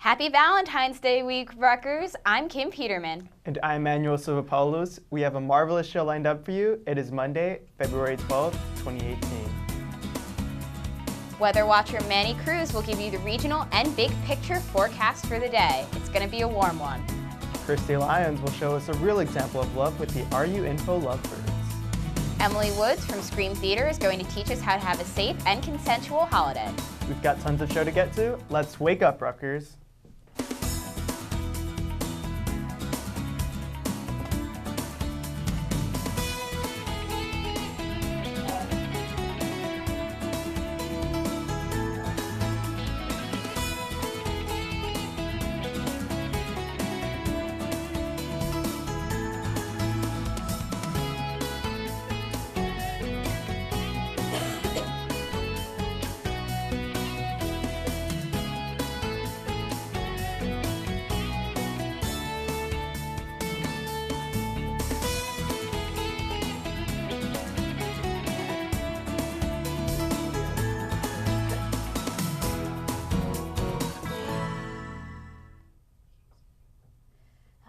Happy Valentine's Day week, Rutgers. I'm Kim Peterman. And I'm Manuel Silva-Paulus. We have a marvelous show lined up for you. It is Monday, February 12th, 2018. Weather watcher Manny Cruz will give you the regional and big picture forecast for the day. It's going to be a warm one. Christie Lyons will show us a real example of love with the Are You Info Lovebirds. Emily Woods from Scream Theater is going to teach us how to have a safe and consensual holiday. We've got tons of show to get to. Let's wake up, Rutgers.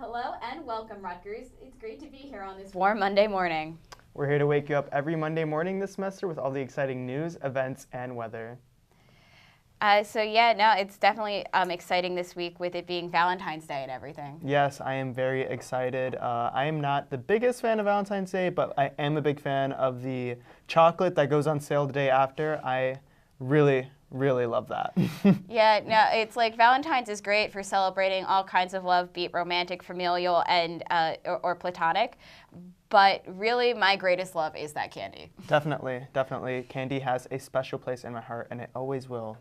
Hello and welcome, Rutgers. It's great to be here on this warm Monday morning. We're here to wake you up every Monday morning this semester with all the exciting news, events, and weather. It's definitely exciting this week with it being Valentine's Day and everything. Yes, I am very excited. I am not the biggest fan of Valentine's Day, but I am a big fan of the chocolate that goes on sale the day after. I really love that. It's like Valentine's is great for celebrating all kinds of love, be it romantic, familial, and or platonic. But really, my greatest love is that candy. Definitely. Candy has a special place in my heart, and it always will.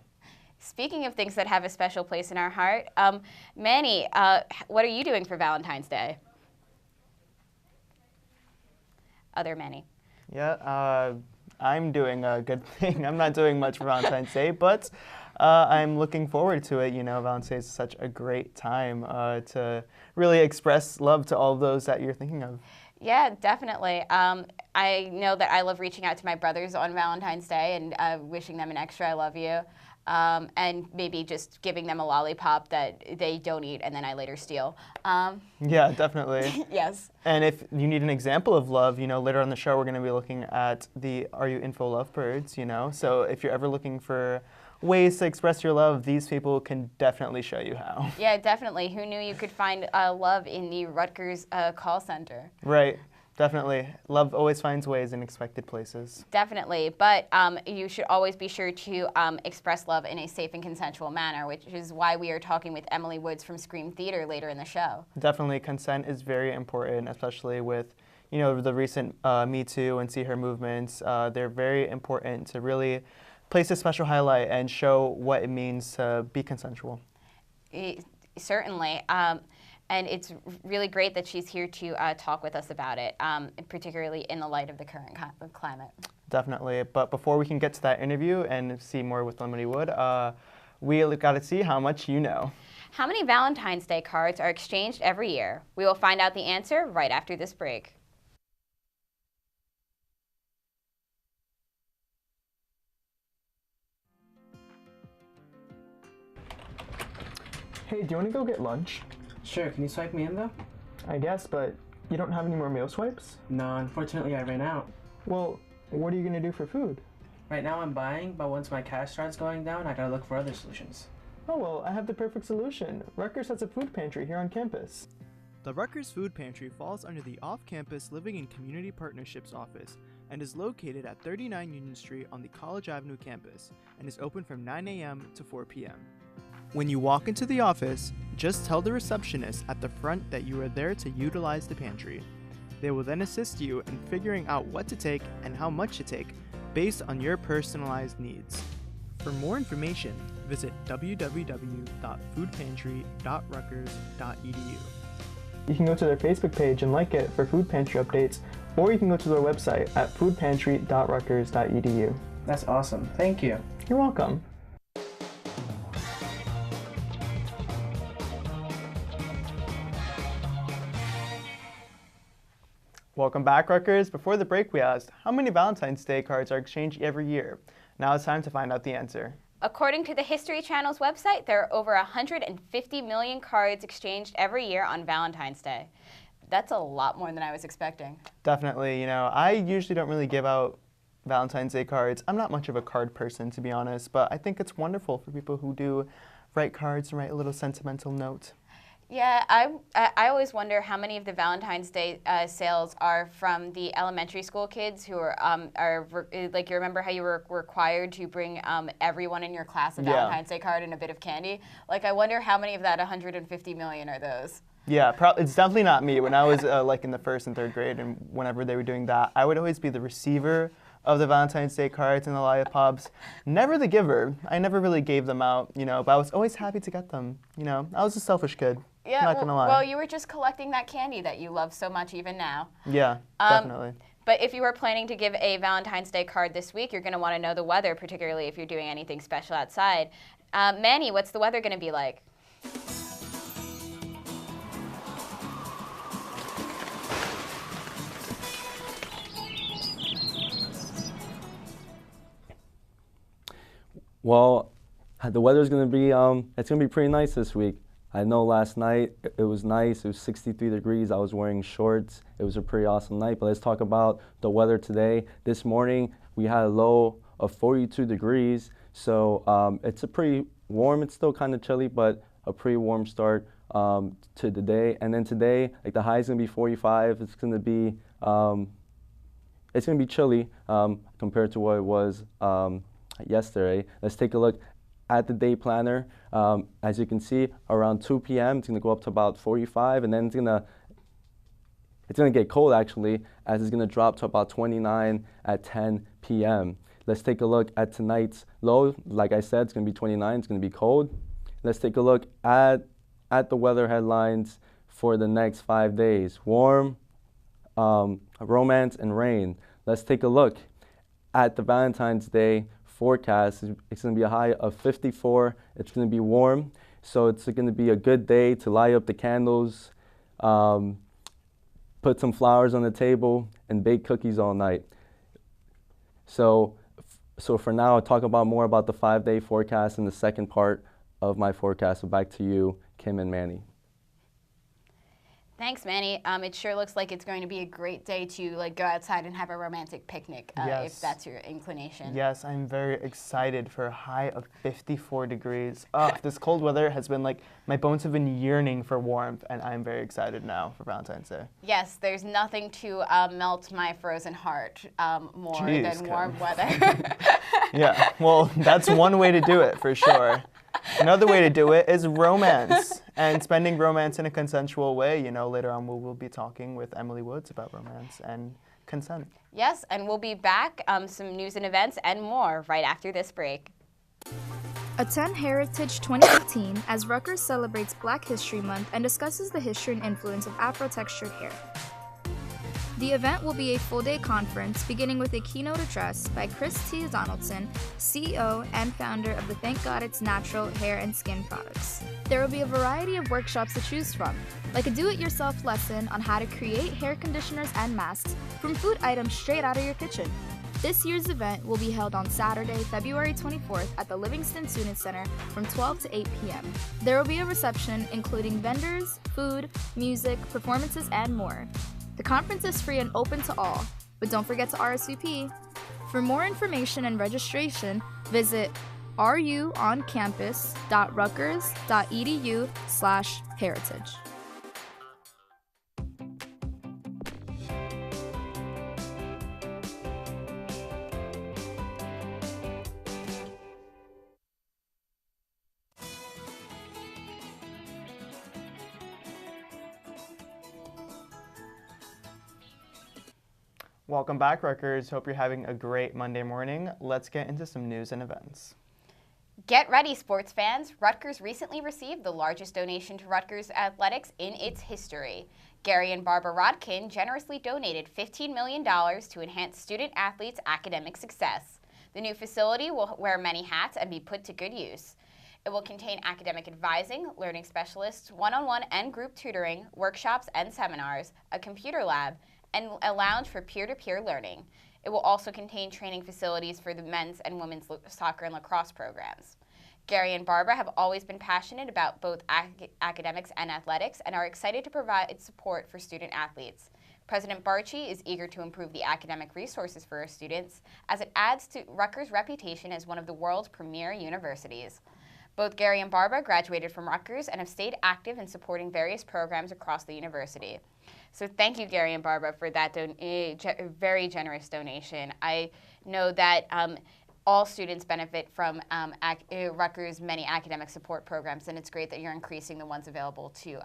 Speaking of things that have a special place in our heart, Manny, what are you doing for Valentine's Day? Other Manny. Yeah, I'm doing a good thing. I'm not doing much for Valentine's Day, but I'm looking forward to it. You know, Valentine's Day is such a great time to really express love to all of those that you're thinking of. Yeah, definitely. I know that I love reaching out to my brothers on Valentine's Day and wishing them an extra I love you. And maybe just giving them a lollipop that they don't eat and then I later steal. Yeah, definitely. Yes. And if you need an example of love, you know, later on the show we're going to be looking at the Are You Info Lovebirds, you know. So if you're ever looking for ways to express your love, these people can definitely show you how. Yeah, definitely. Who knew you could find love in the Rutgers call center? Right. Definitely. Love always finds ways in expected places. Definitely. But you should always be sure to express love in a safe and consensual manner, which is why we are talking with Emily Woods from Scream Theater later in the show. Definitely. Consent is very important, especially with, you know, the recent Me Too and See Her movements. They're very important to really place a special highlight and show what it means to be consensual. Certainly. And it's really great that she's here to talk with us about it, particularly in the light of the current climate. Definitely. But before we can get to that interview and see more with Emily Wood, we got to see how much you know. How many Valentine's Day cards are exchanged every year? We will find out the answer right after this break. Hey, do you want to go get lunch? Sure, can you swipe me in though? I guess, but you don't have any more meal swipes? No, unfortunately I ran out. Well, what are you going to do for food? Right now I'm buying, but once my cash starts going down, I gotta look for other solutions. Oh, well, I have the perfect solution. Rutgers has a food pantry here on campus. The Rutgers Food Pantry falls under the Off-Campus Living and Community Partnerships Office and is located at 39 Union Street on the College Avenue campus and is open from 9 a.m. to 4 p.m. When you walk into the office, just tell the receptionist at the front that you are there to utilize the pantry. They will then assist you in figuring out what to take and how much to take based on your personalized needs. For more information, visit www.foodpantry.rutgers.edu. You can go to their Facebook page and like it for food pantry updates, or you can go to their website at foodpantry.rutgers.edu. That's awesome, thank you. You're welcome. Welcome back, Rutgers. Before the break, we asked, how many Valentine's Day cards are exchanged every year? Now it's time to find out the answer. According to the History Channel's website, there are over 150 million cards exchanged every year on Valentine's Day. That's a lot more than I was expecting. Definitely, I usually don't really give out Valentine's Day cards. I'm not much of a card person, to be honest, but I think it's wonderful for people who do write cards and write a little sentimental note. Yeah, I always wonder how many of the Valentine's Day sales are from the elementary school kids who are like, you remember how you were required to bring everyone in your class a Valentine's Day card and a bit of candy? Like, I wonder how many of that 150 million are those. Yeah, it's definitely not me. When I was like in the 1st and 3rd grade and whenever they were doing that, I would always be the receiver of the Valentine's Day cards and the lollipops. Never the giver. I never really gave them out, but I was always happy to get them. I was a selfish kid. Yeah, not gonna lie. Well, you were just collecting that candy that you love so much even now. Yeah, definitely. But if you were planning to give a Valentine's Day card this week, you're going to want to know the weather, particularly if you're doing anything special outside. Manny, what's the weather going to be like? Well, the weather's going to be, it's going to be pretty nice this week. I know last night it was nice. It was 63 degrees. I was wearing shorts. It was a pretty awesome night. But let's talk about the weather today. This morning we had a low of 42 degrees. So it's a pretty warm. It's still kind of chilly, but a pretty warm start to the day. And then today, like, the high is going to be 45. It's going to be chilly compared to what it was yesterday. Let's take a look at the day planner. As you can see, around 2 p.m. it's going to go up to about 45, and then it's going to get cold actually, as it's going to drop to about 29 at 10 p.m. Let's take a look at tonight's low. Like I said, it's going to be 29. It's going to be cold. Let's take a look at the weather headlines for the next 5 days. Warm, romance, and rain. Let's take a look at the Valentine's Day forecast. It's going to be a high of 54. It's going to be warm, so it's going to be a good day to light up the candles, put some flowers on the table, and bake cookies all night. So for now, I'll talk more about the 5-day forecast in the second part of my forecast. So back to you, Kim and Manny. Thanks, Manny. It sure looks like it's going to be a great day to go outside and have a romantic picnic, yes. if that's your inclination. Yes, I'm very excited for a high of 54 degrees. This cold weather has been my bones have been yearning for warmth, and I'm very excited now for Valentine's Day. Yes, there's nothing to melt my frozen heart more than warm weather. Yeah, well, that's one way to do it for sure. Another way to do it is romance, and spending romance in a consensual way. Later on we'll be talking with Emily Woods about romance and consent. Yes, and we'll be back, some news and events and more right after this break. Attend Heritage 2018 as Rutgers celebrates Black History Month and discusses the history and influence of Afro-textured hair. The event will be a full-day conference beginning with a keynote address by Christie Lyons, CEO and founder of the Thank God It's Natural Hair and Skin Products. There will be a variety of workshops to choose from, like a do-it-yourself lesson on how to create hair conditioners and masks from food items straight out of your kitchen. This year's event will be held on Saturday, February 24th at the Livingston Student Center from 12 to 8 p.m. There will be a reception including vendors, food, music, performances, and more. The conference is free and open to all, but don't forget to RSVP. For more information and registration, visit ruoncampus.rutgers.edu/heritage. Welcome back, Rutgers. Hope you're having a great Monday morning. Let's get into some news and events. Get ready, sports fans. Rutgers recently received the largest donation to Rutgers athletics in its history. Gary and Barbara Rodkin generously donated $15 million to enhance student-athletes' academic success. The new facility will wear many hats and be put to good use. It will contain academic advising, learning specialists, one-on-one and group tutoring, workshops and seminars, a computer lab, and a lounge for peer-to-peer learning. It will also contain training facilities for the men's and women's soccer and lacrosse programs. Gary and Barbara have always been passionate about both academics and athletics and are excited to provide support for student athletes. President Barchi is eager to improve the academic resources for our students as it adds to Rutgers' reputation as one of the world's premier universities. Both Gary and Barbara graduated from Rutgers and have stayed active in supporting various programs across the university. So thank you, Gary and Barbara, for that very generous donation. I know that all students benefit from Rutgers' many academic support programs, and it's great that you're increasing the ones available to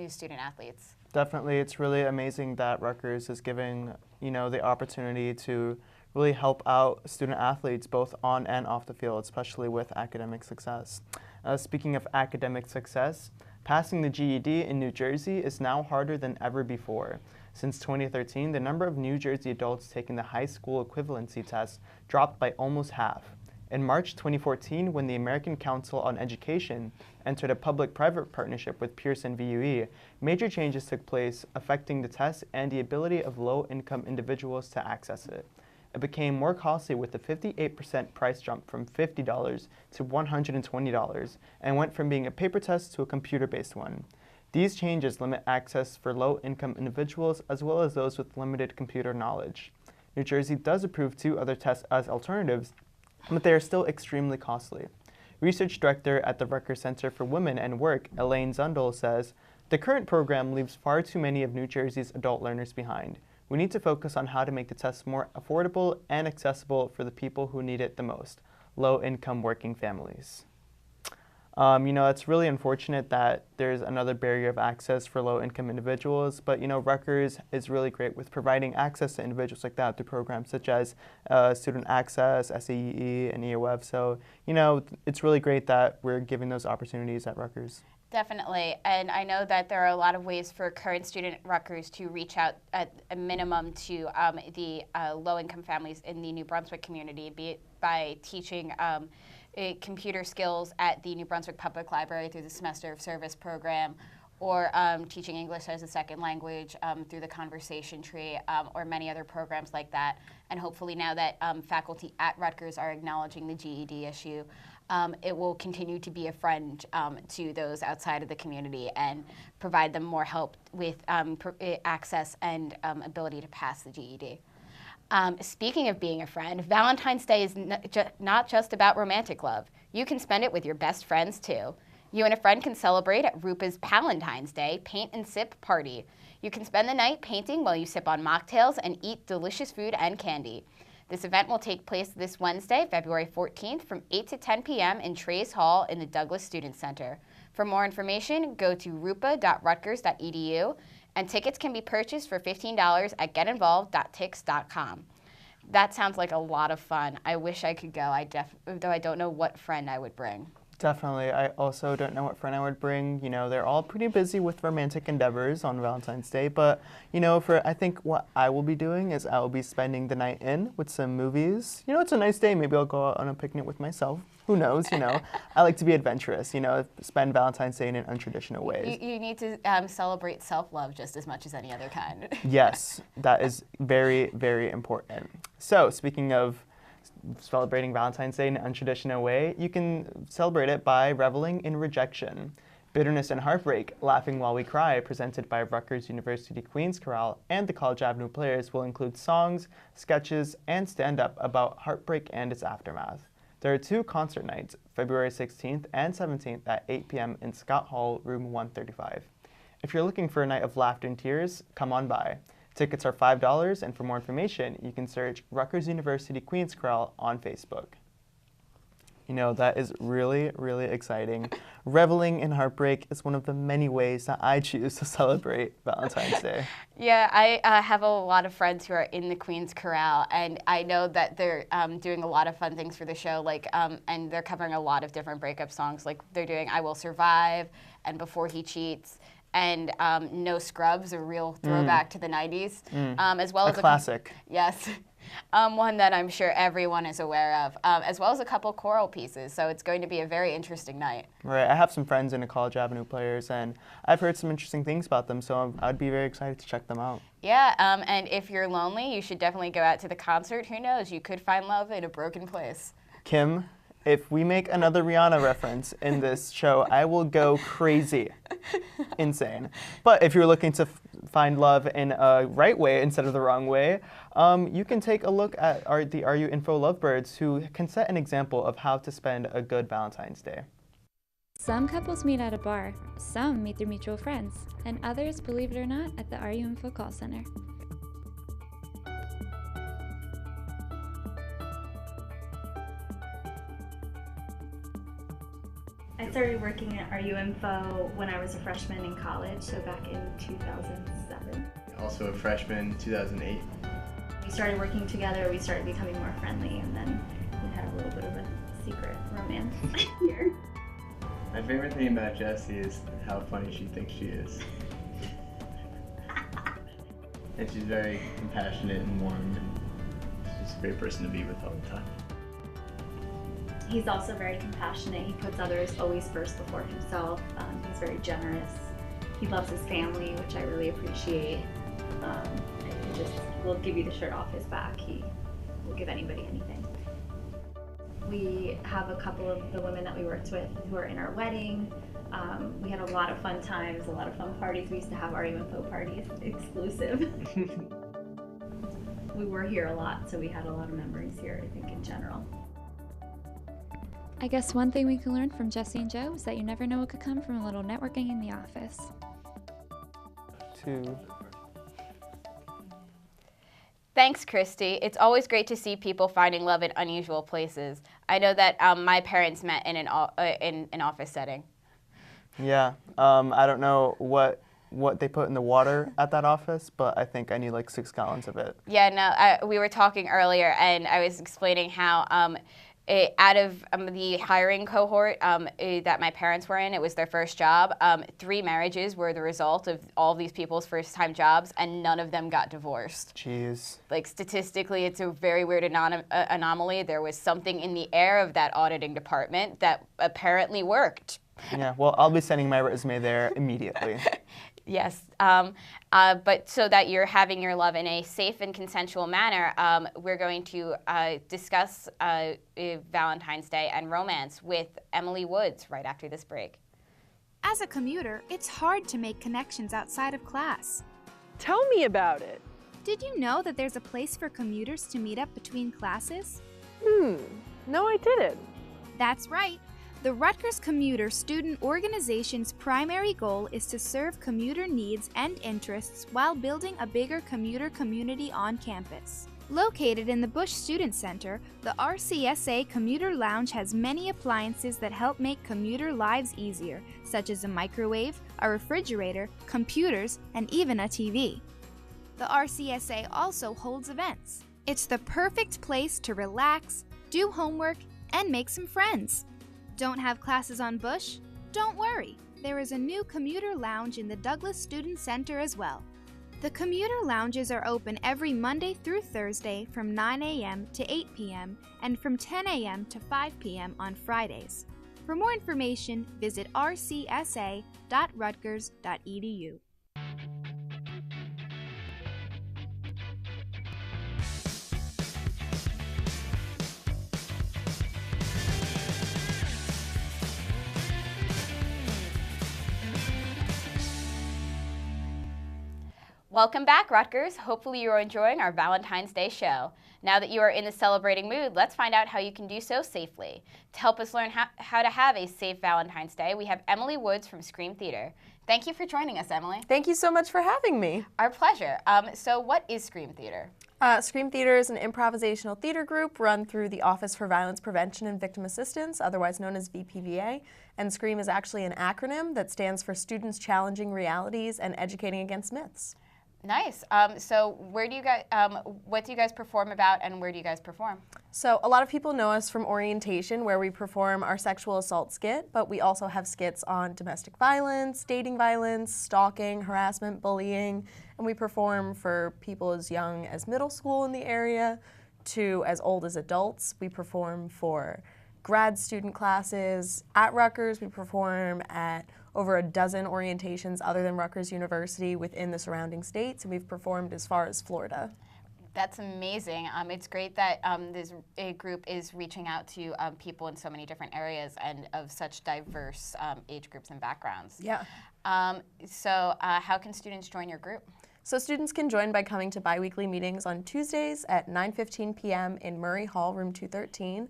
student athletes. Definitely, it's really amazing that Rutgers is giving, the opportunity to really help out student athletes both on and off the field, especially with academic success. Speaking of academic success, passing the GED in New Jersey is now harder than ever before. Since 2013, the number of New Jersey adults taking the high school equivalency test dropped by almost half. In March 2014, when the American Council on Education entered a public-private partnership with Pearson VUE, major changes took place affecting the test and the ability of low-income individuals to access it. It became more costly with a 58% price jump from $50 to $120 and went from being a paper test to a computer-based one. These changes limit access for low-income individuals as well as those with limited computer knowledge. New Jersey does approve 2 other tests as alternatives, but they are still extremely costly. Research director at the Rutgers Center for Women and Work, Elaine Zundel, says, "The current program leaves far too many of New Jersey's adult learners behind. We need to focus on how to make the test more affordable and accessible for the people who need it the most, low-income working families." It's really unfortunate that there's another barrier of access for low-income individuals, but, Rutgers is really great with providing access to individuals like that through programs such as Student Access, SAEE, and EOF. So, it's really great that we're giving those opportunities at Rutgers. Definitely, and I know that there are a lot of ways for current student Rutgers to reach out at a minimum to the low-income families in the New Brunswick community, be it by teaching computer skills at the New Brunswick Public Library through the Semester of Service program, or teaching English as a second language through the Conversation Tree, or many other programs like that. And hopefully now that faculty at Rutgers are acknowledging the GED issue, it will continue to be a friend to those outside of the community and provide them more help with access and ability to pass the GED. Speaking of being a friend, Valentine's Day is not just about romantic love. You can spend it with your best friends, too. You and a friend can celebrate at Rupa's Valentine's Day Paint and Sip Party. You can spend the night painting while you sip on mocktails and eat delicious food and candy. This event will take place this Wednesday, February 14th from 8 to 10 p.m. in Trace Hall in the Douglas Student Center. For more information, go to rupa.rutgers.edu, and tickets can be purchased for $15 at getinvolved.tix.com. That sounds like a lot of fun. I wish I could go, though I don't know what friend I would bring. Definitely. I also don't know what friend I would bring. They're all pretty busy with romantic endeavors on Valentine's Day, but, I think what I will be doing is I will be spending the night in with some movies. It's a nice day. Maybe I'll go out on a picnic with myself. Who knows, I like to be adventurous, spend Valentine's Day in untraditional ways. You need to celebrate self-love just as much as any other kind. Yes, that is very, very important. So, speaking of celebrating Valentine's Day in an untraditional way, you can celebrate it by reveling in rejection. Bitterness and Heartbreak, Laughing While We Cry, presented by Rutgers University Queens Chorale and the College Avenue Players, will include songs, sketches, and stand-up about heartbreak and its aftermath. There are 2 concert nights, February 16th and 17th at 8 p.m. in Scott Hall, room 135. If you're looking for a night of laughter and tears, come on by. Tickets are $5, and for more information, you can search Rutgers University Queens Chorale on Facebook. That is really, really exciting. Reveling in heartbreak is one of the many ways that I choose to celebrate Valentine's Day. Yeah, I have a lot of friends who are in the Queen's Chorale, and I know that they're doing a lot of fun things for the show, and they're covering a lot of different breakup songs. Like they're doing I Will Survive and Before He Cheats, and No Scrubs, a real throwback to the 90s, as well as a classic. Yes. One that I'm sure everyone is aware of, as well as a couple choral pieces. So it's going to be a very interesting night. Right. I have some friends in the College Avenue Players, and I've heard some interesting things about them, so I'd be very excited to check them out. Yeah, and if you're lonely, you should definitely go out to the concert. Who knows? You could find love in a broken place. Kim, if we make another Rihanna reference in this show, I will go crazy. Insane. But if you're looking to find love in a right way instead of the wrong way, you can take a look at the RU Info Lovebirds, who can set an example of how to spend a good Valentine's Day. Some couples meet at a bar, some meet their mutual friends, and others, believe it or not, at the RU Info call center. I started working at RU Info when I was a freshman in college, so back in 2007. Also a freshman, 2008. We started working together, we started becoming more friendly, and then we had a little bit of a secret romance here. My favorite thing about Jessie is how funny she thinks she is. And she's very compassionate and warm, and she's just a great person to be with all the time. He's also very compassionate. He puts others always first before himself. He's very generous. He loves his family, which I really appreciate. And he just will give you the shirt off his back. He will give anybody anything. We have a couple of the women that we worked with who are in our wedding. We had a lot of fun times, a lot of fun parties. We used to have RU Info parties, exclusive. We were here a lot, so we had a lot of memories here, I think, in general. I guess one thing we can learn from Jesse and Joe is that you never know what could come from a little networking in the office. 2. Thanks, Christy. It's always great to see people finding love in unusual places. I know that my parents met in an office setting. Yeah, I don't know what they put in the water at that office, but I think I need like 6 gallons of it. Yeah, no, we were talking earlier, and I was explaining how out of the hiring cohort that my parents were in, it was their first job. 3 marriages were the result of all of these people's first-time jobs, and none of them got divorced. Jeez. Like, statistically, it's a very weird anomaly. There was something in the air of that auditing department that apparently worked. Yeah, well, I'll be sending my resume there immediately. Yes, but so that you're having your love in a safe and consensual manner, we're going to discuss Valentine's Day and romance with Emily Woods right after this break. As a commuter, it's hard to make connections outside of class. Tell me about it. Did you know that there's a place for commuters to meet up between classes? No, I didn't. That's right. The Rutgers Commuter Student Organization's primary goal is to serve commuter needs and interests while building a bigger commuter community on campus. Located in the Bush Student Center, the RCSA Commuter Lounge has many appliances that help make commuter lives easier, such as a microwave, a refrigerator, computers, and even a TV. The RCSA also holds events. It's the perfect place to relax, do homework, and make some friends. Don't have classes on Bush? Don't worry, there is a new commuter lounge in the Douglas Student Center as well. The commuter lounges are open every Monday through Thursday from 9 a.m. to 8 p.m. and from 10 a.m. to 5 p.m. on Fridays. For more information, visit rcsa.rutgers.edu. Welcome back, Rutgers. Hopefully you are enjoying our Valentine's Day show. Now that you are in the celebrating mood, let's find out how you can do so safely. To help us learn how to have a safe Valentine's Day, we have Emily Woods from Scream Theater. Thank you for joining us, Emily. Thank you so much for having me. Our pleasure. So what is Scream Theater? Scream Theater is an improvisational theater group run through the Office for Violence Prevention and Victim Assistance, otherwise known as VPVA. And SCREAM is actually an acronym that stands for Students Challenging Realities and Educating Against Myths. Nice. So where do you guys, what do you guys perform about, and where do you guys perform? So a lot of people know us from orientation, where we perform our sexual assault skit, but we also have skits on domestic violence, dating violence, stalking, harassment, bullying, and we perform for people as young as middle school in the area to as old as adults. We perform for grad student classes. At Rutgers, we perform at over a dozen orientations other than Rutgers University within the surrounding states, and we've performed as far as Florida. That's amazing. It's great that this group is reaching out to people in so many different areas and of such diverse age groups and backgrounds. Yeah. So how can students join your group? So students can join by coming to biweekly meetings on Tuesdays at 9:15 p.m. in Murray Hall, room 213.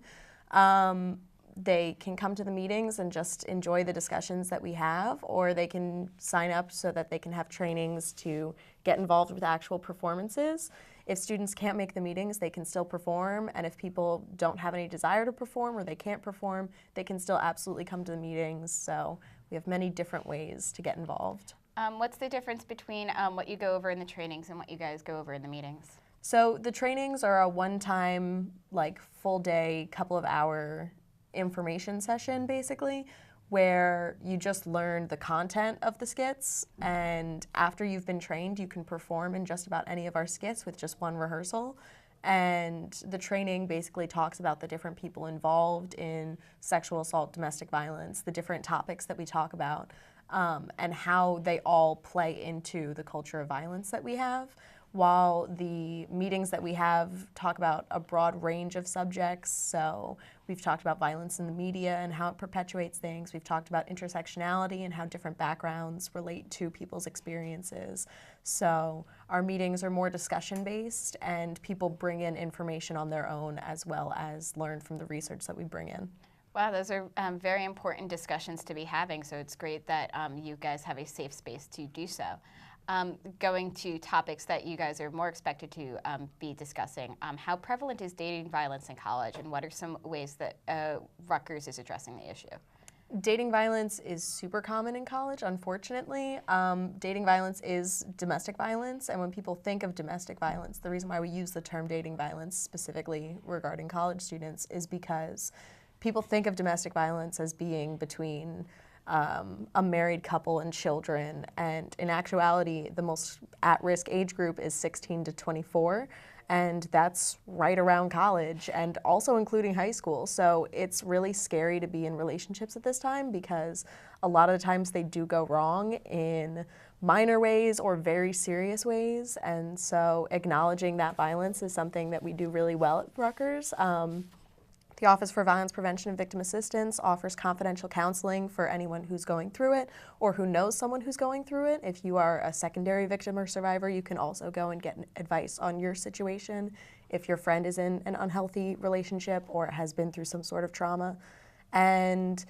They can come to the meetings and just enjoy the discussions that we have, or they can sign up so that they can have trainings to get involved with actual performances. If students can't make the meetings, they can still perform, and if people don't have any desire to perform or they can't perform, they can still absolutely come to the meetings. So we have many different ways to get involved. What's the difference between what you go over in the trainings and what you guys go over in the meetings? So the trainings are a one-time, like full day, couple of hour information session basically, where you just learn the content of the skits, and after you've been trained you can perform in just about any of our skits with just one rehearsal. And the training basically talks about the different people involved in sexual assault, domestic violence, the different topics that we talk about, and how they all play into the culture of violence that we have. While the meetings that we have talk about a broad range of subjects, so we've talked about violence in the media and how it perpetuates things. We've talked about intersectionality and how different backgrounds relate to people's experiences. So our meetings are more discussion-based, and people bring in information on their own as well as learn from the research that we bring in. Wow, those are very important discussions to be having, so it's great that you guys have a safe space to do so. Going to topics that you guys are more expected to be discussing, how prevalent is dating violence in college, and what are some ways that Rutgers is addressing the issue? Dating violence is super common in college, unfortunately. Dating violence is domestic violence, and when people think of domestic violence, the reason why we use the term dating violence specifically regarding college students is because people think of domestic violence as being between a married couple and children, and in actuality the most at-risk age group is 16 to 24, and that's right around college and also including high school. So it's really scary to be in relationships at this time because a lot of the times they do go wrong in minor ways or very serious ways, and so acknowledging that violence is something that we do really well at Rutgers. The Office for Violence Prevention and Victim Assistance offers confidential counseling for anyone who's going through it or who knows someone who's going through it. If you are a secondary victim or survivor, you can also go and get advice on your situation if your friend is in an unhealthy relationship or has been through some sort of trauma. And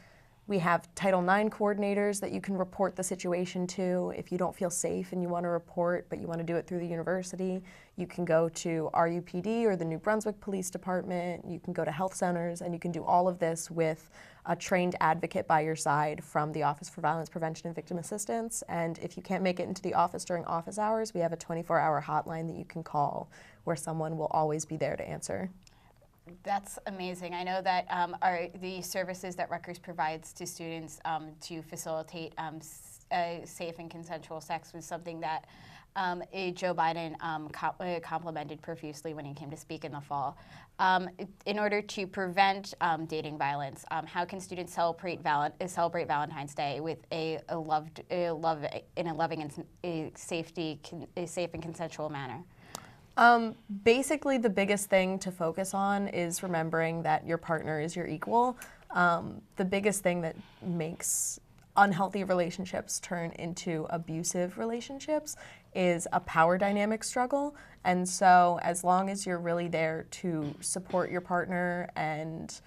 we have Title IX coordinators that you can report the situation to. If you don't feel safe and you want to report, but you want to do it through the university, you can go to RUPD or the New Brunswick Police Department. You can go to health centers, and you can do all of this with a trained advocate by your side from the Office for Violence Prevention and Victim Assistance. And if you can't make it into the office during office hours, we have a 24-hour hotline that you can call where someone will always be there to answer. That's amazing. I know that the services that Rutgers provides to students to facilitate safe and consensual sex was something that Joe Biden complimented profusely when he came to speak in the fall. In order to prevent dating violence, how can students celebrate Valentine's Day with a loving and a safe and consensual manner? Basically, the biggest thing to focus on is remembering that your partner is your equal. The biggest thing that makes unhealthy relationships turn into abusive relationships is a power dynamic struggle. And so as long as you're really there to support your partner and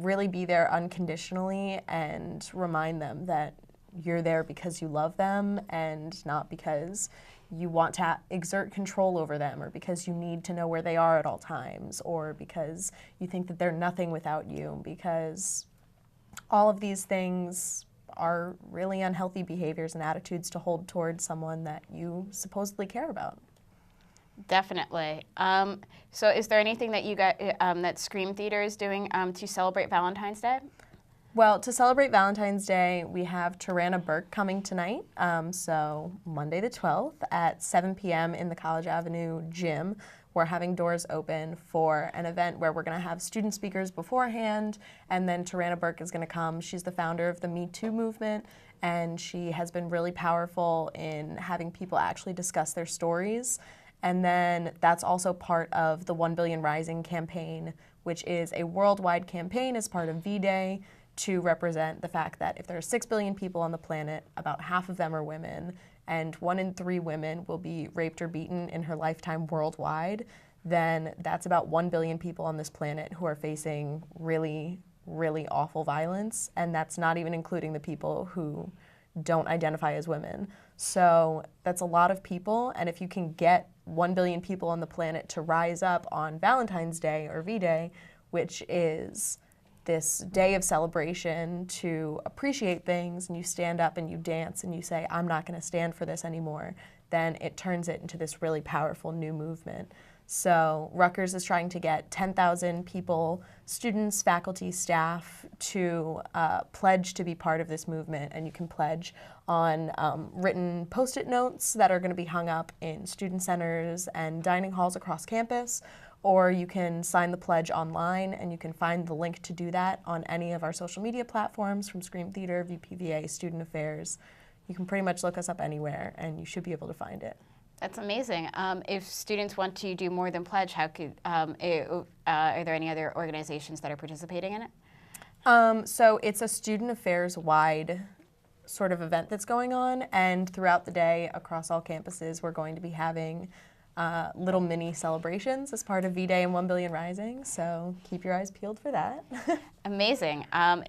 really be there unconditionally and remind them that you're there because you love them and not because you want to exert control over them or because you need to know where they are at all times or because you think that they're nothing without you, because all of these things are really unhealthy behaviors and attitudes to hold towards someone that you supposedly care about. Definitely. So is there anything that you got that Scream Theater is doing to celebrate Valentine's Day? Well, to celebrate Valentine's Day, we have Tarana Burke coming tonight, so Monday the 12th at 7 p.m. in the College Avenue gym we're having doors open for an event where we're going to have student speakers beforehand, and then Tarana Burke is going to come. She's the founder of the Me Too movement, and she has been really powerful in having people actually discuss their stories. And then that's also part of the 1 Billion Rising campaign, which is a worldwide campaign as part of V-Day to represent the fact that if there are 6 billion people on the planet, about half of them are women, and 1 in 3 women will be raped or beaten in her lifetime worldwide, then that's about 1 billion people on this planet who are facing really, really awful violence, and that's not even including the people who don't identify as women. So that's a lot of people, and if you can get 1 billion people on the planet to rise up on Valentine's Day or V-Day, which is this day of celebration to appreciate things, and you stand up and you dance and you say, I'm not going to stand for this anymore, then it turns it into this really powerful new movement. So Rutgers is trying to get 10,000 people, students, faculty, staff, to pledge to be part of this movement, and you can pledge on written Post-it notes that are going to be hung up in student centers and dining halls across campus, or you can sign the pledge online, and you can find the link to do that on any of our social media platforms from Scream Theater, VPVA, Student Affairs. You can pretty much look us up anywhere, and you should be able to find it. That's amazing. If students want to do more than pledge, how could, are there any other organizations that are participating in it? So it's a student affairs-wide sort of event that's going on, and throughout the day across all campuses we're going to be having little mini celebrations as part of V-Day and 1 Billion Rising, so keep your eyes peeled for that. Amazing.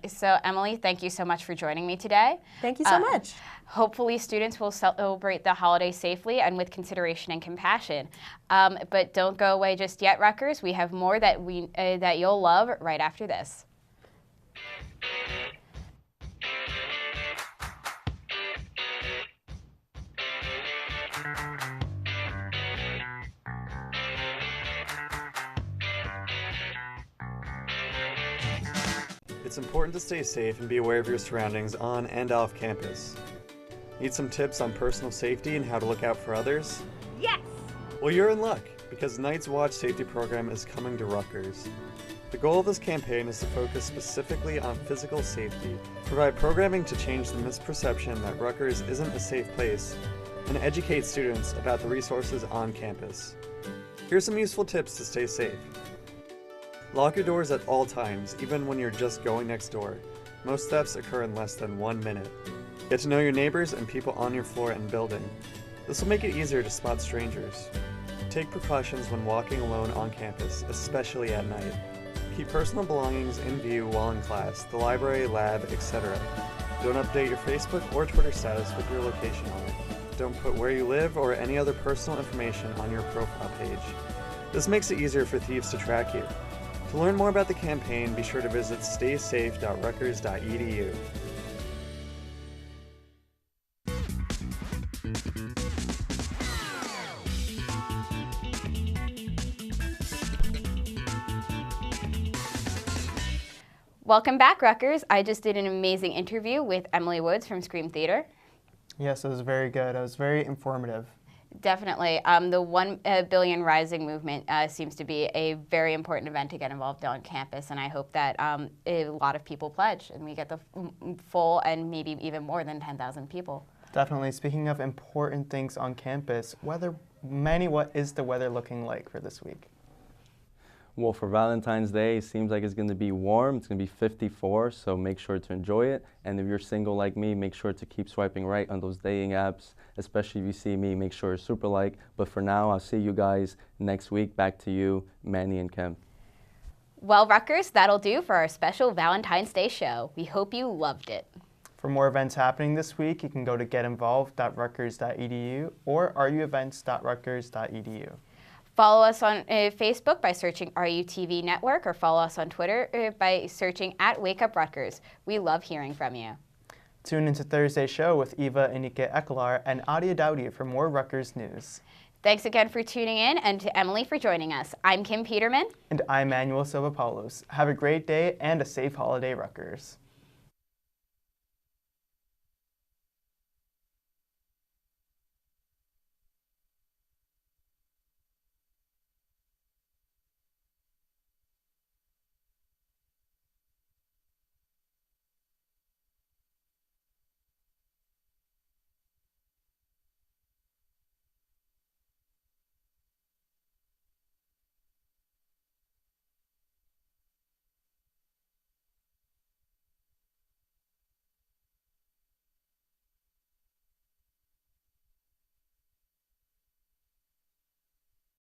So Emily, thank you so much for joining me today. Thank you so much. Hopefully students will celebrate the holiday safely and with consideration and compassion. But don't go away just yet, Rutgers. We have more that you'll love right after this. It's important to stay safe and be aware of your surroundings on and off campus. Need some tips on personal safety and how to look out for others? Yes! Well, you're in luck, because Night's Watch Safety Program is coming to Rutgers. The goal of this campaign is to focus specifically on physical safety, provide programming to change the misperception that Rutgers isn't a safe place, and educate students about the resources on campus. Here's some useful tips to stay safe. Lock your doors at all times, even when you're just going next door. Most thefts occur in less than 1 minute. Get to know your neighbors and people on your floor and building. This will make it easier to spot strangers. Take precautions when walking alone on campus, especially at night. Keep personal belongings in view while in class, the library, lab, etc. Don't update your Facebook or Twitter status with your location on it. Don't put where you live or any other personal information on your profile page. This makes it easier for thieves to track you. To learn more about the campaign, be sure to visit staysafe.rutgers.edu. Welcome back, Rutgers. I just did an amazing interview with Emily Woods from Scream Theater. Yes, it was very good. It was very informative. Definitely. The 1 Billion Rising movement seems to be a very important event to get involved on campus, and I hope that a lot of people pledge and we get the full and maybe even more than 10,000 people. Definitely. Speaking of important things on campus, Manny, what is the weather looking like for this week? Well, for Valentine's Day, it seems like it's going to be warm. It's going to be 54, so make sure to enjoy it. And if you're single like me, make sure to keep swiping right on those dating apps. Especially if you see me, make sure you're super like. But for now, I'll see you guys next week. Back to you, Manny and Kim. Well, Rutgers, that'll do for our special Valentine's Day show. We hope you loved it. For more events happening this week, you can go to getinvolved.rutgers.edu or ruevents.rutgers.edu. Follow us on Facebook by searching RUTV Network, or follow us on Twitter by searching @Wake Up Rutgers. We love hearing from you. Tune into Thursday's show with Eva Inike Eklar and Adia Dowdy for more Rutgers news. Thanks again for tuning in, and to Emily for joining us. I'm Kim Peterman. And I'm Manuel Silva-Paulus. Have a great day and a safe holiday, Rutgers.